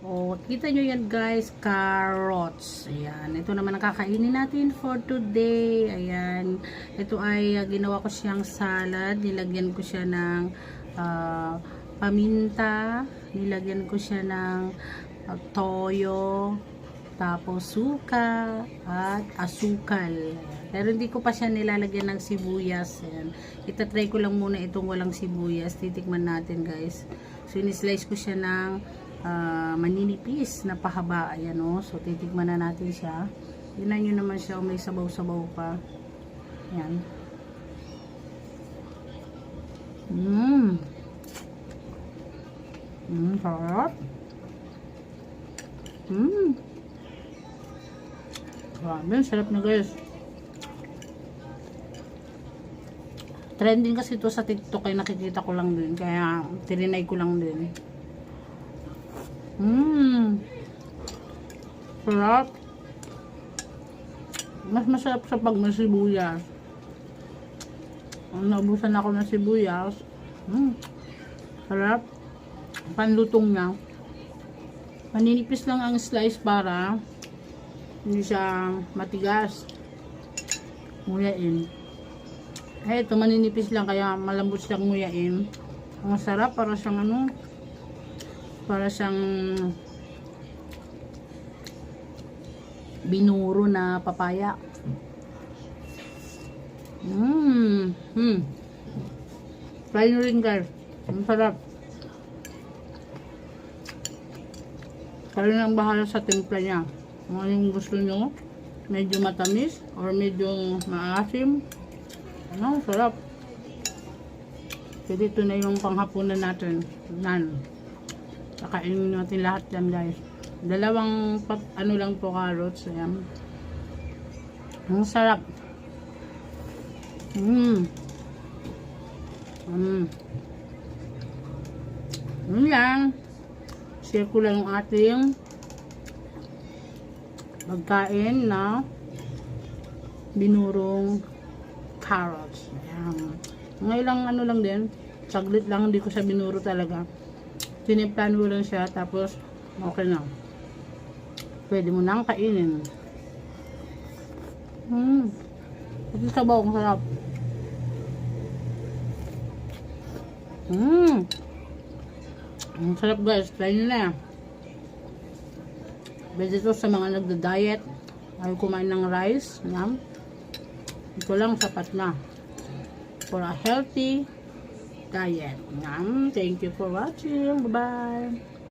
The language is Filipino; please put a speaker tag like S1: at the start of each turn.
S1: O, kita nyo yan guys, carrots. Ayan, ito naman ang kakainin natin for today. Ayan, ito ay ginawa ko siyang salad. Nilagyan ko siya ng paminta. Nilagyan ko siya ng toyo. Tapos suka at asukal. Pero hindi ko pa siya nilalagyan ng sibuyas. Ayan. Itatry ko lang muna itong walang sibuyas. Titikman natin guys. So, in-slice ko siya ng maninipis na pahaba. Ayan o. So, titikman na natin siya. Tignan nyo naman siya. May sabaw-sabaw pa. Ayan. Sarap. Grabe, sarap na guys. Trending kasi ito sa TikTok ay nakikita ko lang din. Kaya, tirinay ko lang din. Sarap. Mas masarap sa pag may sibuyas. Naubusan ako ng sibuyas. Sarap. Panlutong niya. Maninipis lang ang slice para hindi siya matigas. Nguyain. Ito maninipis lang kaya malambot siyang nguyain. Ang sarap, para siyang ano, para siyang binuro na papaya. Try nyo rin guys. Ang sarap. Kayo na ang bahala sa timpla niya. Kung anong gusto nyo, medyo matamis or medyo maasim. Ano, sarap. Pwede ito na yung panghapunan natin. Nan. Kakainin natin lahat yan guys. Dalawang ano lang po, carrots. Ayan. Ang sarap. Yun lang. Share ko lang yung ating pagkain na binurong carrots. Ayan. Ngayon lang ano lang din. Saglit lang, hindi ko siya binuro talaga. Tiniplan ko lang siya, tapos okay na. Pwede mo nang kainin. Ito sabaw, ang sarap. Ang sarap guys, try nyo na. Pwede ito sa mga nagda-diet. Ayaw kumain ng rice. Yan. Ito lang sapat na. For a healthy diet. Yan. Thank you for watching. Bye-bye.